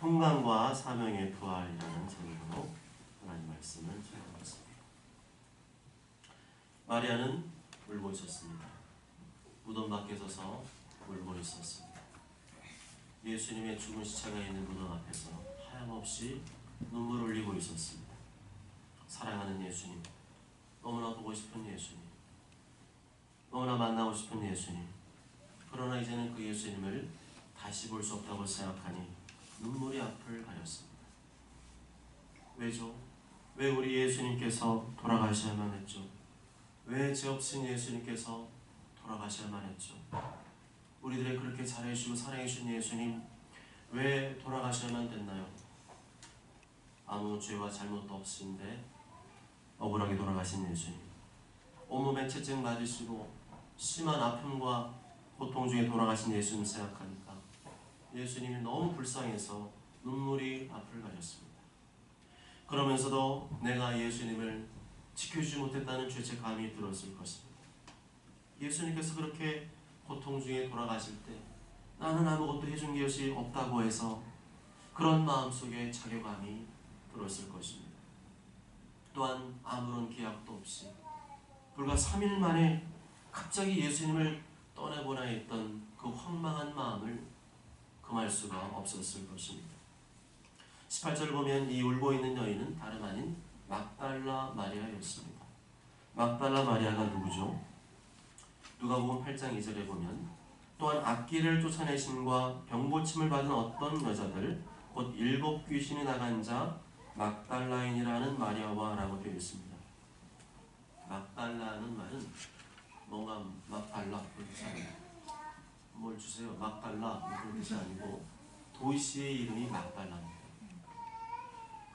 평강과 사명의 부활이라는 제목으로 하나님 말씀을 전해드렸습니다. 마리아는 울고 있었습니다. 무덤 밖에 서서 울고 있었습니다. 예수님의 죽은 시체가 있는 무덤 앞에서 하염없이 눈물을 흘리고 있었습니다. 사랑하는 예수님, 너무나 보고 싶은 예수님, 너무나 만나고 싶은 예수님, 그러나 이제는 그 예수님을 다시 볼 수 없다고 생각하니 눈물이 앞을 가렸습니다. 왜죠? 왜 우리 예수님께서 돌아가셔야만 했죠? 왜 죄 없으신 예수님께서 돌아가셔야만 했죠? 우리들의 그렇게 잘해주시고 사랑해주신 예수님 왜 돌아가셔야만 됐나요? 아무 죄와 잘못도 없으신데 억울하게 돌아가신 예수님, 온몸에 채증 맞으시고 심한 아픔과 고통 중에 돌아가신 예수님 생각하니까 예수님이 너무 불쌍해서 눈물이 앞을 가렸습니다. 그러면서도 내가 예수님을 지켜주지 못했다는 죄책감이 들었을 것입니다. 예수님께서 그렇게 고통 중에 돌아가실 때 나는 아무것도 해준 것이 없다고 해서 그런 마음속에 자괴감이 들었을 것입니다. 또한 아무런 계약도 없이 불과 3일 만에 갑자기 예수님을 떠나보나 했던 그 황망한 마음을 금할 수가 없었을 것입니다. 18절을 보면 이 울고 있는 여인은 다름 아닌 막달라 마리아였습니다. 막달라 마리아가 누구죠? 누가복음 8장 2절에 보면 또한 악기를 쫓아내심과 병고침을 받은 어떤 여자들 곧 7 귀신이 나간 자 막달라인이라는 마리아와 라고 되어 있습니다. 막달라는 말은 뭔가 막 달라 그런 뜻이 아니에요. 뭘 주세요? 막 달라 그런 뜻이 아니고 도시의 이름이 막달라입니다.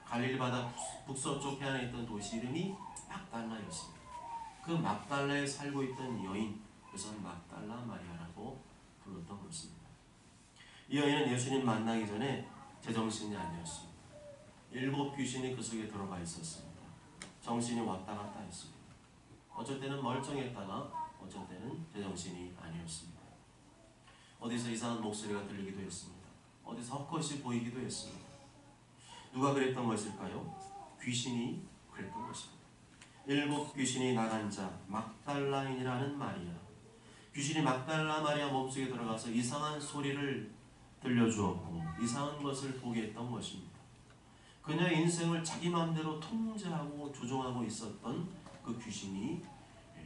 갈릴리 바다 북서쪽 해안에 있던 도시 이름이 막달라였습니다. 그 막달라에 살고 있던 여인, 그래서 막달라 마리아라고 불렀던 것입니다. 이 여인은 예수님 만나기 전에 제정신이 아니었습니다. 7 귀신이 그 속에 들어가 있었습니다. 정신이 왔다 갔다 했습니다. 어쩔 때는 멀쩡했다가 어쩔 때는 제정신이 아니었습니다. 어디서 이상한 목소리가 들리기도 했습니다. 어디서 헛것이 보이기도 했습니다. 누가 그랬던 것일까요? 귀신이 그랬던 것입니다. 7 귀신이 나간 자 막달라인이라는 마리아, 귀신이 막달라 마리아 몸속에 들어가서 이상한 소리를 들려주었고 이상한 것을 보게 했던 것입니다. 그녀의 인생을 자기 마음대로 통제하고 조종하고 있었던 그 귀신이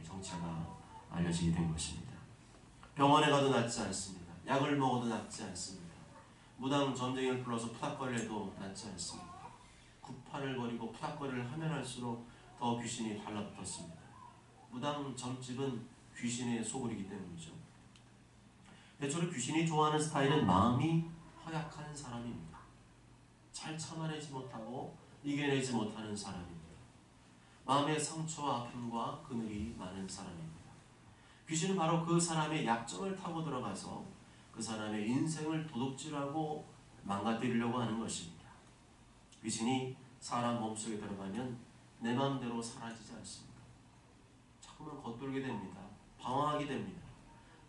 정체가 알려지게 된 것입니다. 병원에 가도 낫지 않습니다. 약을 먹어도 낫지 않습니다. 무당 점쟁이를 불러서 푸닥거리를 해도 낫지 않습니다. 구판을 거리고 푸닥거리를 하면 할수록 더 귀신이 달라붙었습니다. 무당 점집은 귀신의 소굴이기 때문이죠. 대체로 귀신이 좋아하는 스타일은 마음이 허약한 사람입니다. 잘 참아내지 못하고 이겨내지 못하는 사람입니다. 마음의 상처와 아픔과 그늘이 많은 사람입니다. 귀신은 바로 그 사람의 약점을 타고 들어가서 그 사람의 인생을 도둑질하고 망가뜨리려고 하는 것입니다. 귀신이 사람 몸속에 들어가면 내 마음대로 사라지지 않습니다. 자꾸만 겉돌게 됩니다. 방황하게 됩니다.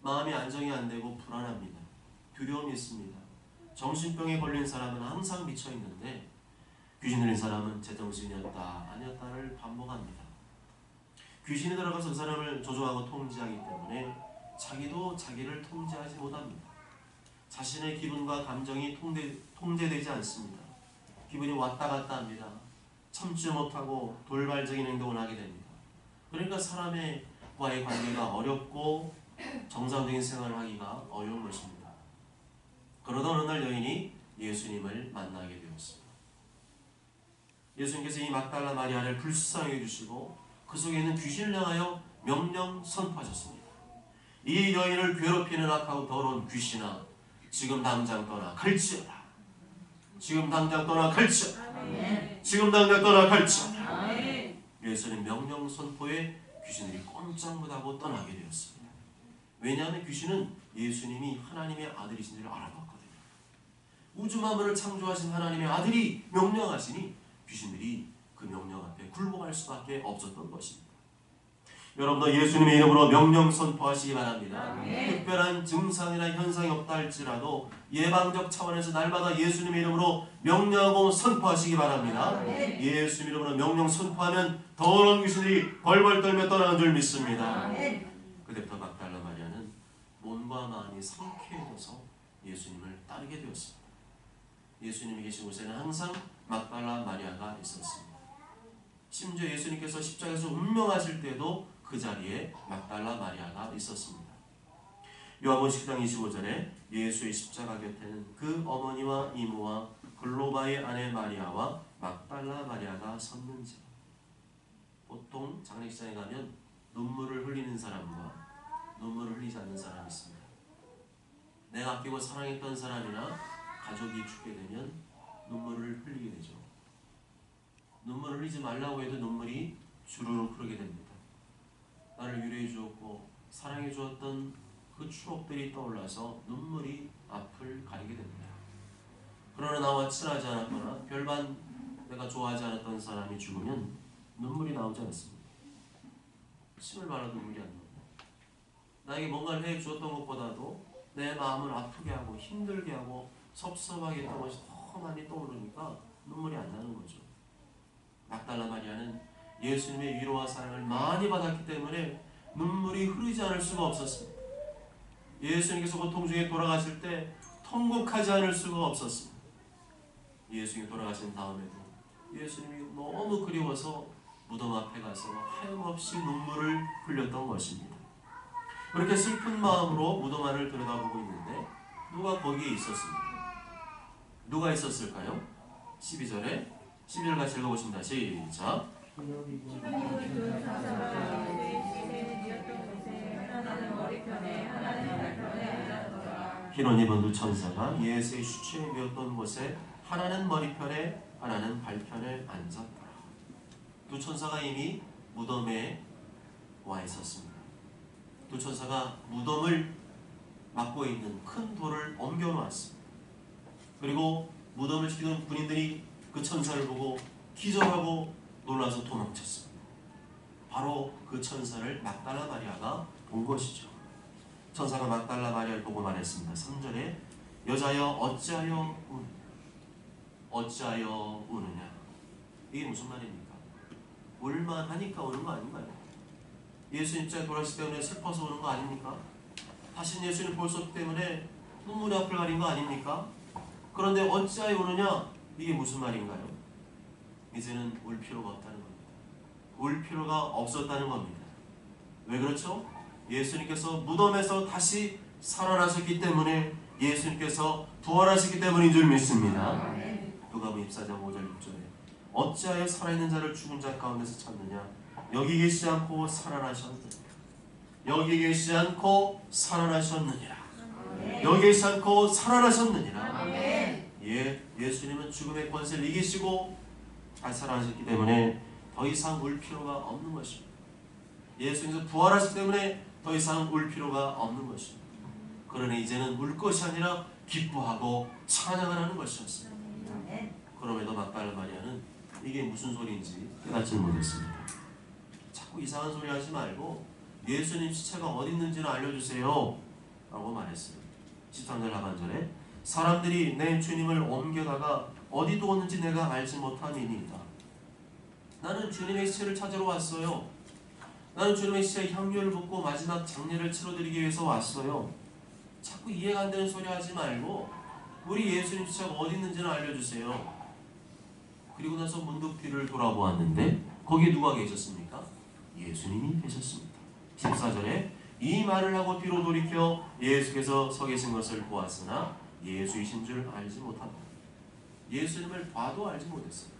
마음이 안정이 안 되고 불안합니다. 두려움이 있습니다. 정신병에 걸린 사람은 항상 미쳐있는데 귀신 들린 사람은 제정신이었다 아니었다를 반복합니다. 귀신이 들어가서 그 사람을 조종하고 통제하기 때문에 자기도 자기를 통제하지 못합니다. 자신의 기분과 감정이 통제되지 않습니다. 기분이 왔다 갔다 합니다. 참지 못하고 돌발적인 행동을 하게 됩니다. 그러니까 사람과의 관계가 어렵고 정상적인 생활을 하기가 어려운 것입니다. 그러던 어느 날 여인이 예수님을 만나게 되었습니다. 예수님께서 이 막달라 마리아를 불쌍히 해주시고 그 속에 있는 귀신을 향하여 명령 선포하셨습니다. 이 여인을 괴롭히는 악하고 더러운 귀신아, 지금 당장 떠나 갈지어다. 지금 당장 떠나 갈지어다. 지금 당장 떠나 갈지어다. 예수님 명령 선포에 귀신들이 꼼짝 못하고 떠나게 되었습니다. 왜냐하면 귀신은 예수님이 하나님의 아들이신 줄 알아봤거든요. 우주 만물을 창조하신 하나님의 아들이 명령하시니 귀신들이 그 명령 앞에 굴복할 수밖에 없었던 것입니다. 여러분도 예수님의 이름으로 명령 선포하시기 바랍니다. 특별한 증상이나 현상이 없다 할지라도 예방적 차원에서 날마다 예수님의 이름으로 명령하고 선포하시기 바랍니다. 예수님 이름으로 명령 선포하면 더러운 귀신들이 벌벌 떨며 떠나는 줄 믿습니다. 그때부터 막달라 마리아는 몸과 마음이 상쾌해져서 예수님을 따르게 되었습니다. 예수님이 계신 곳에는 항상 막달라 마리아가 있었습니다. 심지어 예수님께서 십자가에서 운명하실 때도 그 자리에 막달라 마리아가 있었습니다. 요한복음 10장 25절에 예수의 십자가 곁에는 그 어머니와 이모와 글로바의 아내 마리아와 막달라 마리아가 섰는지라. 보통 장례식장에 가면 눈물을 흘리는 사람과 눈물을 흘리지 않는 사람이 있습니다. 내가 아끼고 사랑했던 사람이나 가족이 죽게 되면 눈물을 흘리게 되죠. 눈물을 흘리지 말라고 해도 눈물이 주르륵 흐르게 됩니다. 나를 위로해 주었고 사랑해 주었던 그 추억들이 떠올라서 눈물이 앞을 가리게 됩니다. 그러나 나와 친하지 않았거나 별반 내가 좋아하지 않았던 사람이 죽으면 눈물이 나오지 않습니다. 침을 발라도 눈물이 안 나옵니다. 나에게 뭔가를 해 주었던 것보다도 내 마음을 아프게 하고 힘들게 하고 섭섭하게 했던 것이 더 많이 떠오르니까 눈물이 안 나는 거죠. 막달라 마리아는 예수님의 위로와 사랑을 많이 받았기 때문에 눈물이 흐르지 않을 수가 없었습니다. 예수님께서 고통 중에 돌아가실 때 통곡하지 않을 수가 없었습니다. 예수님이 돌아가신 다음에도 예수님이 너무 그리워서 무덤 앞에 가서 하염없이 눈물을 흘렸던 것입니다. 그렇게 슬픈 마음으로 무덤 안을 들여다보고 있는데 누가 거기에 있었습니까? 누가 있었을까요? 12절에 11절 같이 읽어보십니다. 시작. 흰옷 입은 두 천사가 예수의 수치에 메었던 곳에 하나는 머리편에 하나는 발편에 앉았더라. 두 천사가 이미 무덤에 와 있었습니다. 두 천사가 무덤을 막고 있는 큰 돌을 옮겨 놓았습니다. 그리고 무덤을 지키는 군인들이 그 천사를 보고 기절하고 놀라서 도망쳤습니다. 바로 그 천사를 막달라 마리아가 본 것이죠. 천사가 막달라 마리아를 보고 말했습니다. 3절에 여자여 어찌하여 우느냐. 이게 무슨 말입니까? 울만하니까 우는 거 아닌가요? 예수님 입장에 돌아가시기 때문에 슬퍼서 우는 거 아닙니까? 다시는 예수님 볼 수 없기 때문에 눈물이 앞을 가린 거 아닙니까? 그런데 어찌하여 우느냐? 이게 무슨 말인가요? 이제는 울 필요가 없다는 겁니다. 울 필요가 없었다는 겁니다. 왜 그렇죠? 예수님께서 무덤에서 다시 살아나셨기 때문에, 예수님께서 부활하셨기 때문인 줄 믿습니다. 누가복음 24장 5절 6절에 어찌하여 살아있는 자를 죽은 자 가운데서 찾느냐. 여기 계시지 않고 살아나셨느니라. 여기 계시지 않고 살아나셨느니라. 여기 계시지 않고 살아나셨느니라. 예수님은 죽음의 권세를 이기시고 잘 살아나셨기 때문에 더 이상 울 필요가 없는 것입니다. 예수님께서 부활하셨기 때문에 더 이상 울 필요가 없는 것입니다. 그러니 이제는 울 것이 아니라 기뻐하고 찬양을 하는 것이었습니다. 그럼에도 막달라 마리아는 이게 무슨 소리인지 깨닫지 못했습니다. 자꾸 이상한 소리 하지 말고 예수님 시체가 어디 있는지는 알려주세요 라고 말했어요. 13절 하반절에 사람들이 내 주님을 옮겨다가 어디 두었는지 내가 알지 못함이니이다. 나는 주님의 시체를 찾으러 왔어요. 나는 주님의 시체에 향유를 붓고 마지막 장례를 치러드리기 위해서 왔어요. 자꾸 이해가 안 되는 소리 하지 말고 우리 예수님 시체가 어디 있는지는 알려주세요. 그리고 나서 문득 뒤를 돌아보았는데 거기에 누가 계셨습니까? 예수님이 계셨습니다. 14절에 이 말을 하고 뒤로 돌이켜 예수께서 서 계신 것을 보았으나 예수이신 줄 알지 못한다. 예수님을 봐도 알지 못했어요.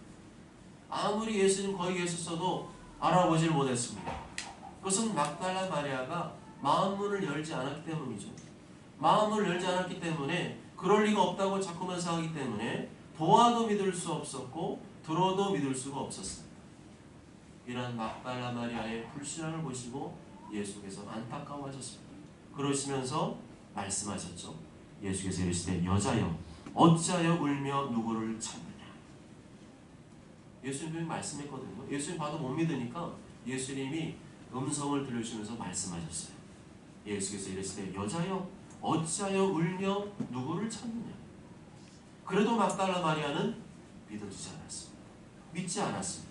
아무리 예수님 거기 계셨어도 알아보질 못했습니다. 그것은 막달라 마리아가 마음문을 열지 않았기 때문이죠. 마음을 열지 않았기 때문에 그럴 리가 없다고 자꾸만 생각하기 때문에 보아도 믿을 수 없었고 들어도 믿을 수가 없었습니다. 이러한 막달라 마리아의 불신앙을 보시고 예수께서 안타까워하셨습니다. 그러시면서 말씀하셨죠. 예수께서 이르시되 여자여 어찌하여 울며 누구를 찾느냐. 예수님이 말씀했거든요. 예수님 봐도 못 믿으니까 예수님이 음성을 들으시면서 말씀하셨어요. 예수께서 이르시되 여자여 어찌하여 울며 누구를 찾느냐. 그래도 막달라 마리아는 믿어지지 않았습니다. 믿지 않았습니다.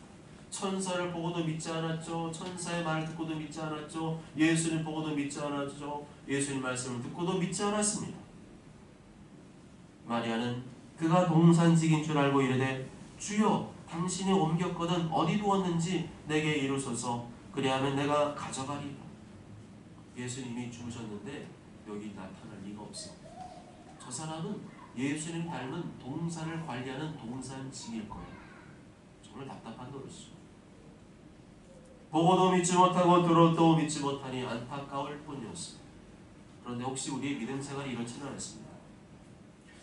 천사를 보고도 믿지 않았죠. 천사의 말을 듣고도 믿지 않았죠. 예수님 보고도 믿지 않았죠. 예수님 말씀을 듣고도 믿지 않았습니다. 마리아는 그가 동산직인 줄 알고 이르되 주여 당신이 옮겼거든 어디 두었는지 내게 이루소서. 그리하면 내가 가져가리라. 예수님이 죽으셨는데 여기 나타날 리가 없습니다. 저 사람은 예수님 닮은 동산을 관리하는 동산직일 거예요. 정말 답답한 노릇이죠. 보고도 믿지 못하고 들어도 믿지 못하니 안타까울 뿐이었습니다. 그런데 혹시 우리의 믿음 생활이 이렇지는 않습니다.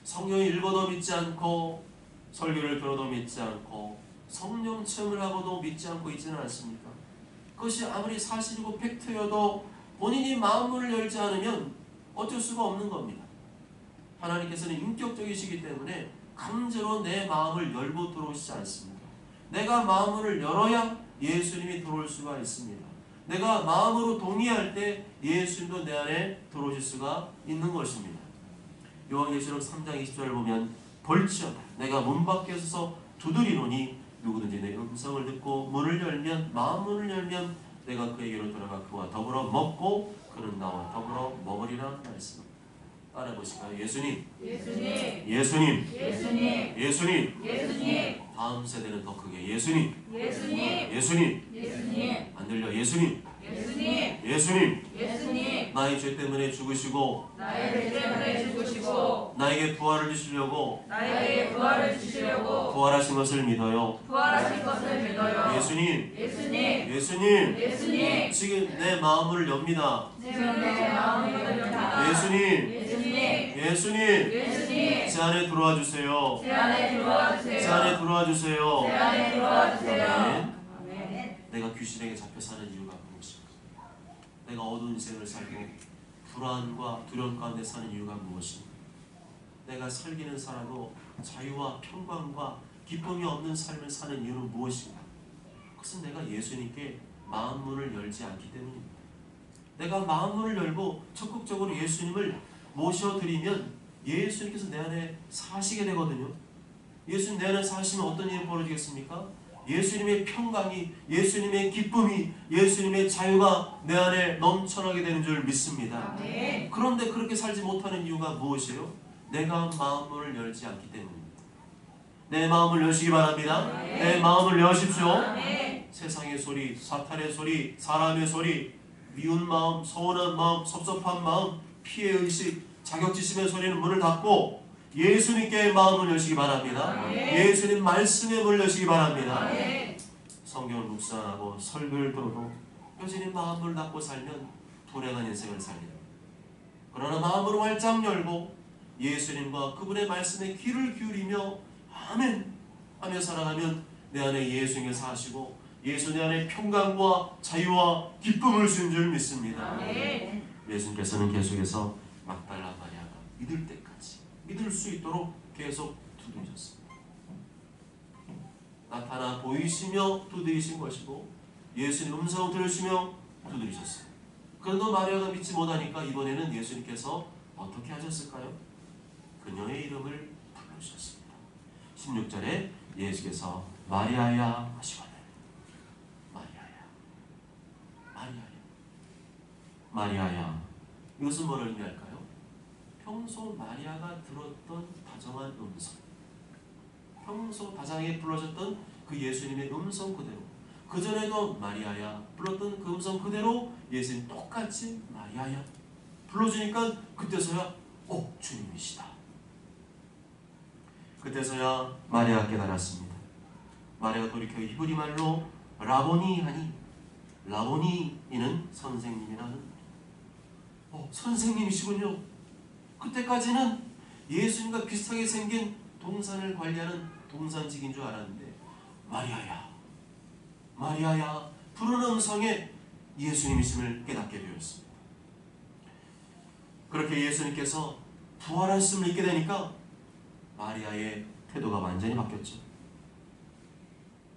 성경 읽어도 믿지 않고 설교를 들어도 믿지 않고 성령 체험을 하고도 믿지 않고 있지는 않습니까? 그것이 아무리 사실이고 팩트여도 본인이 마음문을 열지 않으면 어쩔 수가 없는 겁니다. 하나님께서는 인격적이시기 때문에 강제로 내 마음을 열고 들어오시지 않습니다. 내가 마음문을 열어야 예수님이 들어올 수가 있습니다. 내가 마음으로 동의할 때 예수님도 내 안에 들어오실 수가 있는 것입니다. 요한계시록 3장 20절을 보면 볼지어다 내가 문 밖에 서서 두드리노니 누구든지 내 음성을 듣고 문을 열면 마음문을 열면 내가 그에게로 들어가 그와 더불어 먹고 그는 나와 더불어 먹으리라 말씀. 따라 보실까요? 예수님, 예수님, 예수님, 예수님, 예수님. 예수님, 다음 세대는 더 크게 예수님, 예수님, 예수님. 예수님, 안 들려? 예수님, 예수님, 예수님. 예수님, 나의 죄 때문에 죽으시고 나의 죄 때문에 죽으시고 나에게 부활을 주시려고 나에게 부활을 주시려고 부활하신 것을 믿어요. 부활하신 것을 믿어요. 예수님, 예수님, 예수님. 예수님, 지금 내 마음을 엽니다. 지금 내 마음을 열립니다. 예수님, 예수님, 예수님. 예수님, 제 안에 들어와 주세요. 제 안에 들어와 제 주세요. 안에 들어와 주세요. 제 안에 들어와 주세요. 아멘. 아멘. 내가 귀신에게 잡혀 사는 이유가 무엇인가? 내가 어두운 인생을 살고 불안과 두려움 가운데 사는 이유가 무엇인가? 내가 살기는 살아도 자유와 평강과 기쁨이 없는 삶을 사는 이유는 무엇인가? 그것은 내가 예수님께 마음문을 열지 않기 때문입니다. 내가 마음문을 열고 적극적으로 예수님을 모셔드리면 예수님께서 내 안에 사시게 되거든요. 예수님 내 안에 사시면 어떤 일이 벌어지겠습니까? 예수님의 평강이, 예수님의 기쁨이, 예수님의 자유가 내 안에 넘쳐나게 되는 줄 믿습니다. 아멘. 그런데 그렇게 살지 못하는 이유가 무엇이에요? 내가 마음을 열지 않기 때문입니다. 내 마음을 여시기 바랍니다. 아멘. 내 마음을 여십시오. 아멘. 세상의 소리, 사탄의 소리, 사람의 소리, 미운 마음, 서운한 마음, 섭섭한 마음, 피해의식, 자격지심의 소리는 문을 닫고 예수님께 마음을 여시기 바랍니다. 아멘. 예수님 말씀에 문을 여시기 바랍니다. 아멘. 성경을 묵상하고 설교를 들어도 여전히 마음을 닫고 살면 불행한 인생을 살리라. 그러나 마음으로 활짝 열고 예수님과 그분의 말씀에 귀를 기울이며 아멘 하며 살아가면 내 안에 예수님이 사시고 예수 내 안에 평강과 자유와 기쁨을 주신 줄 믿습니다. 아멘. 예수님께서는 계속해서 막달라 마리아가 믿을 때까지 믿을 수 있도록 계속 두드리셨습니다. 나타나 보이시며 두드리신 것이고 예수님 음성을 들으시며 두드리셨어요. 그런데 마리아가 믿지 못하니까 이번에는 예수님께서 어떻게 하셨을까요? 그녀의 이름을 부르셨습니다. 16절에 예수께서 마리아야 하시거늘. 마리아야, 마리아야, 마리아야. 이것은 뭘 의미할까요? 평소 마리아가 들었던 다정한 음성, 평소 다정하게 불러줬던 그 예수님의 음성 그대로, 그전에도 마리아야 불렀던 그 음성 그대로 예수님 똑같이 마리아야 불러주니까 그때서야 주님이시다. 그때서야 마리아가 깨달았습니다. 마리아가 돌이켜 히브리 말로 라보니 하니, 라보니 이는 선생님이라는, 선생님이시군요. 그때까지는 예수님과 비슷하게 생긴 동산을 관리하는 동산직인 줄 알았는데 마리아야, 마리아야 부르는 음성에 예수님이심을 깨닫게 되었습니다. 그렇게 예수님께서 부활하심을 믿게 되니까 마리아의 태도가 완전히 바뀌었죠.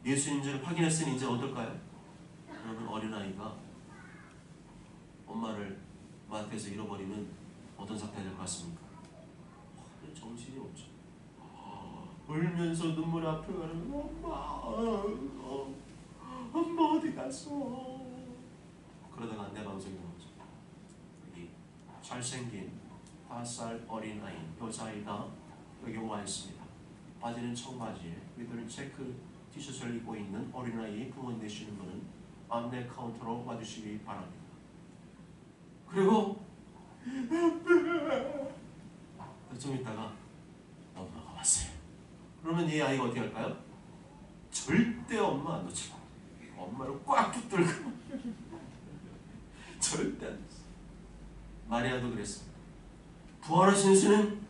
예수님인 줄 확인했으니 이제 어떨까요? 여러분, 어린아이가 엄마를 마트에서 잃어버리면 어떤 사태가 될 것 같습니까? 정신이 없죠. 울면서 눈물 앞에 가는 엄마 어디 갔어? 그러다가 안내 방송이 나오죠. 여기 잘생긴 5살 어린 아이 여자아이가 여기 와 있습니다. 바지는 청바지에 위에는 체크 티셔츠를 입고 있는 어린아이 부모 되시는 분은 안내 카운터로 와주시기 바랍니다. 그리고 좀 있다가 엄마가 왔어요. 그러면 이 아이가 어떻게 할까요? 절대 엄마 안 놓치고 엄마를 꽉 붙들고 절대 안 놓치고. 마리아도 그랬습니다. 부활하신 예수는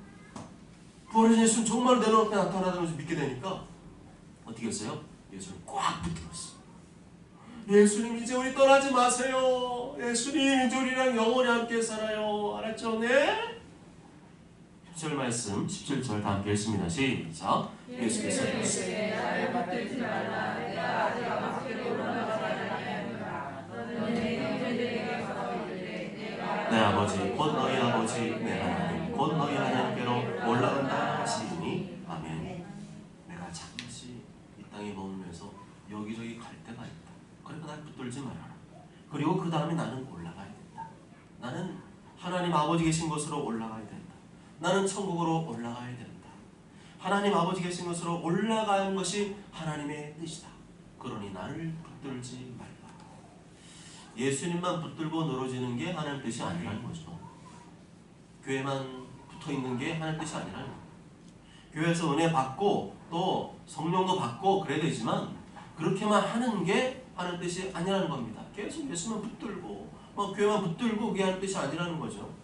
정말 내 눈앞에 나타나다면서 믿게 되니까 어떻게 했어요? 예수를 꽉 붙들었어요. 예수님 이제 우리 떠나지 마세요. 예수님 이제 우리랑 영원히 함께 살아요. 알았죠? 네? 10절 말씀 17절 다 함께 읽습니다. 시작. 예수께서 나를 받들지 말라. 내가 아직 아버지께로 올라가지 아니하노라. 너는 내 형제들에게 가서 이르되 내가 내 아버지 곧 너희 아버지 내 하나님 곧 너희 하나님께로 올라간다 하시니 아멘. 내가 잠시 이 땅에 머물면서 여기저기 갈 때가 있다. 그러니까 날 붙들지 말아라. 그리고 그 다음에 나는 올라가야 된다. 나는 하나님 아버지 계신 곳으로 올라가야 된다. 나는 천국으로 올라가야 된다. 하나님 아버지 계신 곳으로 올라가는 것이 하나님의 뜻이다. 그러니 나를 붙들지 말라. 예수님만 붙들고 늘어지는 게 하나님 뜻이 아니라는 거죠. 교회만 붙어있는 게 하나님 뜻이 아니라는 거예요. 교회에서 은혜 받고 또 성령도 받고 그래야 되지만 그렇게만 하는 게 하나님 뜻이 아니라는 겁니다. 계속 예수만 붙들고 교회만 붙들고 그게 하나님 뜻이 아니라는 거죠.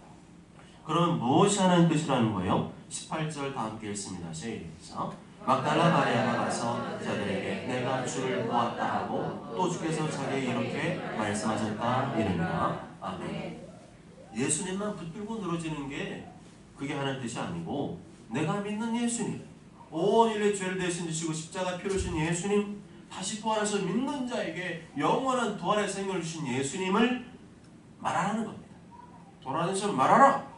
그럼 무엇이 하나님 뜻이라는 거예요? 18절 다 함께 읽습니다. 시작. 막달라 마리아가 가서 저들에게 내가 주를 보았다 하고 또 주께서 자기에게 이렇게 말씀하셨다 이릅니다. 아멘. 예수님만 붙들고 늘어지는 게 그게 하나님 뜻이 아니고 내가 믿는 예수님, 온 인류의 죄를 대신 지시고 십자가 피로 주신 예수님, 다시 부활해서 믿는 자에게 영원한 부활의 생명을 주신 예수님을 말하라는 겁니다. 돌아다니시면 말하라.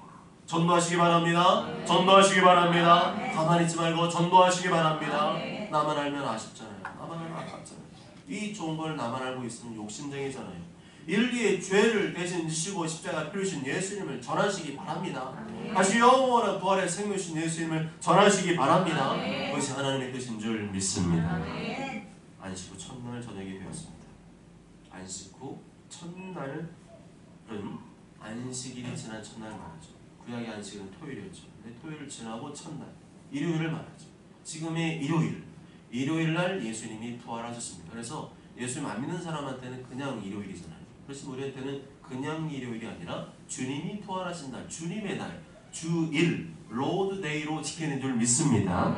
전도하시기 바랍니다. 전도하시기 바랍니다. 가만히 있지 말고 전도하시기 바랍니다. 나만 알면 아쉽잖아요. 나만 알면 아깝잖아요. 이 좋은 걸 나만 알고 있으면 욕심쟁이잖아요. 인류의 죄를 대신 지시고 십자가 피우신 예수님을 전하시기 바랍니다. 다시 영원한 부활의 생명 주신 예수님을 전하시기 바랍니다. 그것이 하나님의 뜻인 줄 믿습니다. 안식 후 첫날 저녁이 되었습니다. 안식 후 첫날은 안식일이 지난 첫날 말이죠. 구약의 안식은 토요일이었죠. 근데 토요일을 지나고 첫날, 일요일을 말하죠. 지금의 일요일 날 예수님이 부활하셨습니다. 그래서 예수님 안 믿는 사람한테는 그냥 일요일이잖아요. 그래서 우리한테는 그냥 일요일이 아니라 주님이 부활하신 날, 주님의 날, 주일, 로드 데이로 지키는 줄 믿습니다.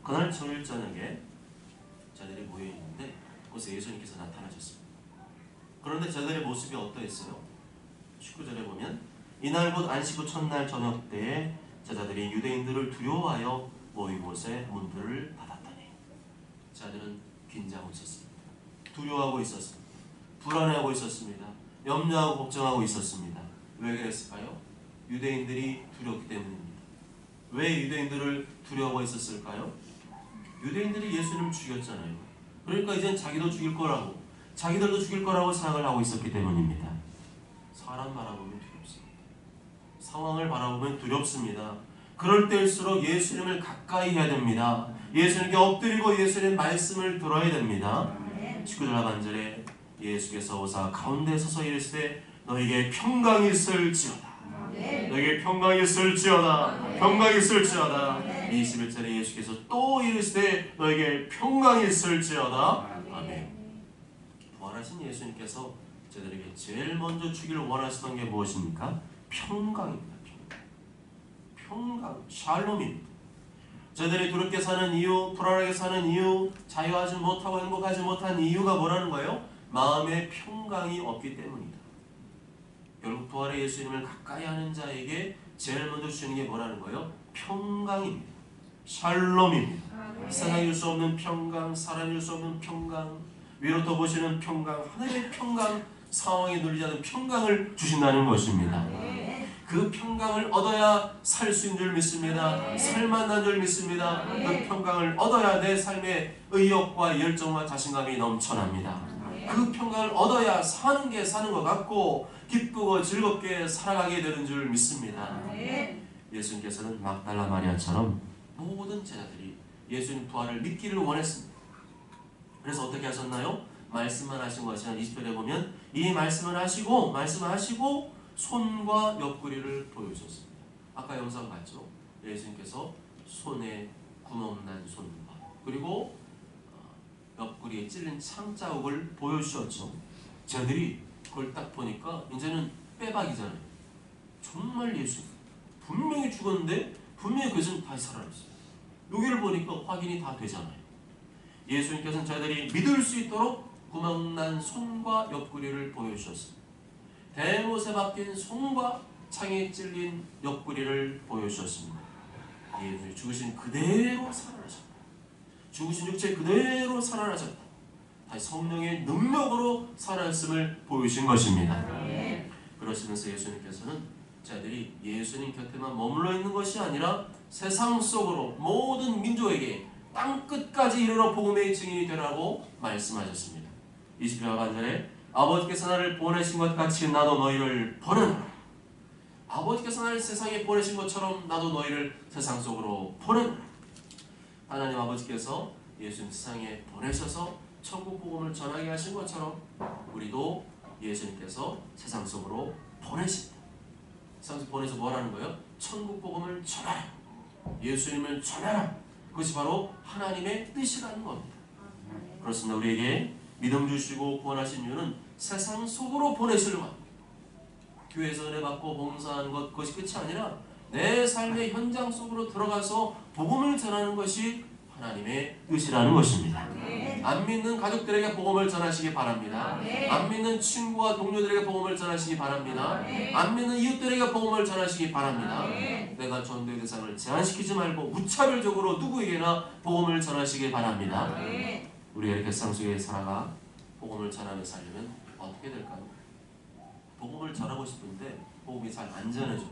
그날 저녁 저녁에 저들이 모여 있는데 그곳에 예수님께서 나타나셨습니다. 그런데 저들의 모습이 어떠했어요? 19절에 보면 이날 곧 안식 후 첫날 저녁 때에 제자들이 유대인들을 두려워하여 모인 곳에 문들을 닫았더니 자들은 긴장하고 있었습니다. 두려워하고 있었습니다. 불안해하고 있었습니다. 염려하고 걱정하고 있었습니다. 왜 그랬을까요? 유대인들이 두렵기 때문입니다. 왜 유대인들을 두려워하고 있었을까요? 유대인들이 예수님을 죽였잖아요. 그러니까 이젠 자기도 죽일 거라고, 자기들도 죽일 거라고 생각을 하고 있었기 때문입니다. 사람 바라보면 두렵습니다. 상황을 바라보면 두렵습니다. 그럴 때일수록 예수님을 가까이 해야 됩니다. 예수님께 엎드리고 예수님의 말씀을 들어야 됩니다. 19절 하반절에 예수께서 오사 가운데 서서 이르시되 너에게 평강이 있을지어다. 너에게 평강이 있을지어다. 평강이 있을지어다. 21절에 예수께서 또 이르시되 너에게 평강이 있을지어다. 아멘. 부활하신 예수님께서 저들에게 제일 먼저 주기를 원하시던 게 무엇입니까? 평강입니다. 평강, 샬롬입니다. 저들이 두렵게 사는 이유, 불안하게 사는 이유, 자유하지 못하고 행복하지 못한 이유가 뭐라는 거예요? 마음의 평강이 없기 때문이다. 결국 부활의 예수님을 가까이 하는 자에게 제일 먼저 주시는 게 뭐라는 거예요? 평강입니다. 샬롬입니다. 세상이 줄 수 없는 평강, 사람이 줄 수 없는 평강, 위로부터 보시는 평강, 하늘의 평강, 상황에 눌리지 않는 평강을 주신다는 것입니다. 그 평강을 얻어야 살 수 있는 줄 믿습니다. 살만난 줄 믿습니다. 그 평강을 얻어야 내 삶의 의욕과 열정과 자신감이 넘쳐납니다. 그 평강을 얻어야 사는 게 사는 것 같고 기쁘고 즐겁게 살아가게 되는 줄 믿습니다. 예수님께서는 막달라 마리아처럼 모든 제자들이 예수님 부활을 믿기를 원했습니다. 그래서 어떻게 하셨나요? 말씀만 하신 것이 아니라 20절에 보면 이 말씀을 하시고 손과 옆구리를 보여주셨습니다. 아까 영상 봤죠? 예수님께서 손에 구멍난 손과 그리고 옆구리에 찔린 창자국을 보여주셨죠. 제자들이 그걸 딱 보니까 이제는 빼박이잖아요. 정말 예수 분명히 죽었는데 분명히 그것은 다시 살아났어요. 여기를 보니까 확인이 다 되잖아요. 예수님께서는 저희들이 믿을 수 있도록 구멍난 손과 옆구리를 보여주셨습니다. 대못에 박힌 손과 창에 찔린 옆구리를 보여주셨습니다. 예수님 죽으신 그대로 살아나셨다. 죽으신 육체 그대로 살아나셨다. 다시 성령의 능력으로 살아났음을 보여주신 것입니다. 그러시면서 예수님께서는 자들이 예수님 곁에만 머물러 있는 것이 아니라 세상 속으로 모든 민족에게 땅끝까지 이르러 복음의 증인이 되라고 말씀하셨습니다. 20절 반절에 아버지께서 나를 보내신 것 같이 나도 너희를 보내노라. 아버지께서 나를 세상에 보내신 것처럼 나도 너희를 세상 속으로 보내노라. 하나님 아버지께서 예수님 세상에 보내셔서 천국 복음을 전하게 하신 것처럼 우리도 예수님께서 세상 속으로 보내십니다. 세상 속으로 보내서 뭐라는 거예요? 천국 복음을 전하라. 예수님을 전하라. 그것이 바로 하나님의 뜻이라는 겁니다. 그렇습니다. 우리에게 믿음 주시고 구원하신 이유는 세상 속으로 보내시려고 합니다. 교회에서 은혜 받고 봉사하는 것 그것이 끝이 아니라 내 삶의 현장 속으로 들어가서 복음을 전하는 것이 하나님의 뜻이라는 것입니다. 안 믿는 가족들에게 복음을 전하시기 바랍니다. 안 믿는 친구와 동료들에게 복음을 전하시기 바랍니다. 안 믿는 이웃들에게 복음을 전하시기 바랍니다. 내가 전도의 대상을 제한시키지 말고 무차별적으로 누구에게나 복음을 전하시기 바랍니다. 우리가 이렇게 세상 속에 살아가 복음을 전하며 살려면 어떻게 될까요? 복음을 전하고 싶은데 복음이 잘 안 전해져요.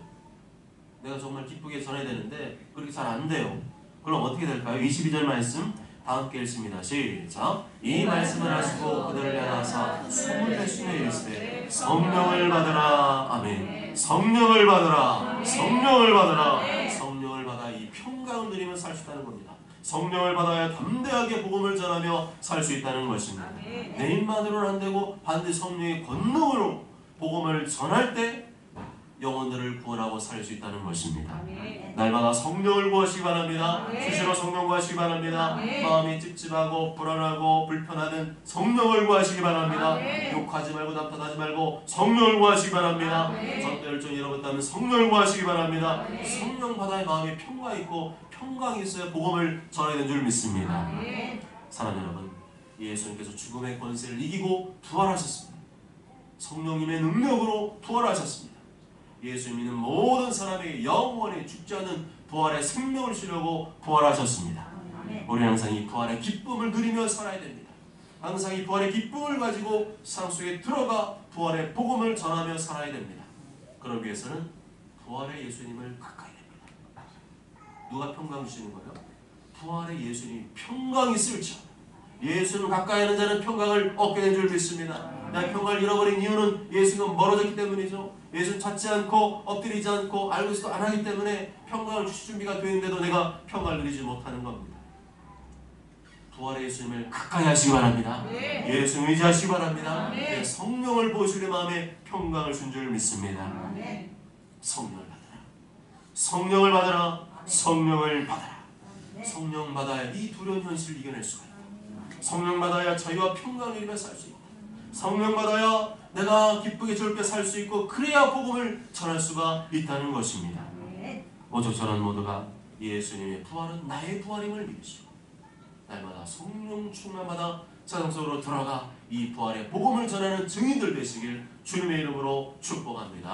내가 정말 기쁘게 전해야 되는데 그렇게 잘 안 돼요. 그럼 어떻게 될까요? 22절 말씀 다 함께 읽습니다. 시작. 이 말씀을 하시고 그들을 향하사 소문을 내시며 이르시되 성령을 받으라. 아멘. 성령을 받으라. 성령을 받으라. 성령을 받아 이 평강을 누리며 살 수 있다는 겁니다. 성령을 받아야 담대하게 복음을 전하며 살 수 있다는 것입니다. 내 힘만으로는 안 되고 반드시 성령의 권능으로 복음을 전할 때 영혼들을 구원하고 살 수 있다는 것입니다. 날마다 성령을 구하시기 바랍니다. 수시로 성령 구하시기 바랍니다. 마음이 찝찝하고 불안하고 불편하면 성령을 구하시기 바랍니다. 욕하지 말고 남탓하지 말고 성령을 구하시기 바랍니다. 전도 열정이 잃어버렸다면 성령을 구하시기 바랍니다. 성령 받아야 마음에 평강이 있고 평강이 있어야 복음을 전해야 되는 줄 믿습니다. 사랑하는 여러분, 예수님께서 죽음의 권세를 이기고 부활하셨습니다. 성령님의 능력으로 부활하셨습니다. 예수 믿는 모든 사람에게 영원히 죽지 않는 부활의 생명을 주려고 부활하셨습니다. 우리는 항상 이 부활의 기쁨을 누리며 살아야 됩니다. 항상 이 부활의 기쁨을 가지고 삶 속에 들어가 부활의 복음을 전하며 살아야 됩니다. 그러기 위해서는 부활의 예수님을 가까이 됩니다. 누가 평강 주시는 거예요? 부활의 예수님이 평강이 있을지어다. 예수님 가까이 하는 자는 평강을 얻게 된 줄 믿습니다. 나 평강을 잃어버린 이유는 예수님과 멀어졌기 때문이죠. 예수님 찾지 않고 엎드리지 않고 알고 있어도 안 하기 때문에 평강을 주실 준비가 되는데도 내가 평강을 누리지 못하는 겁니다. 부활의 예수님을 가까이 하시기 바랍니다. 예수님 의지하시기 바랍니다. 성령을 보시는 마음에 평강을 준 줄 믿습니다. 성령을 받아라. 성령을 받아라. 성령을 받아라. 성령 받아야 이 두려운 현실을 이겨낼 수가 있다. 성령 받아야 자유와 평강을 누리며 살 수 있다. 성령 받아야 내가 기쁘게 즐겁게 살 수 있고 그래야 복음을 전할 수가 있다는 것입니다. 오직 저는 모두가 예수님의 부활은 나의 부활임을 믿으시고 날마다 성령 충만마다 세상 속으로 들어가 이 부활의 복음을 전하는 증인들 되시길 주님의 이름으로 축복합니다.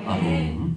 아멘.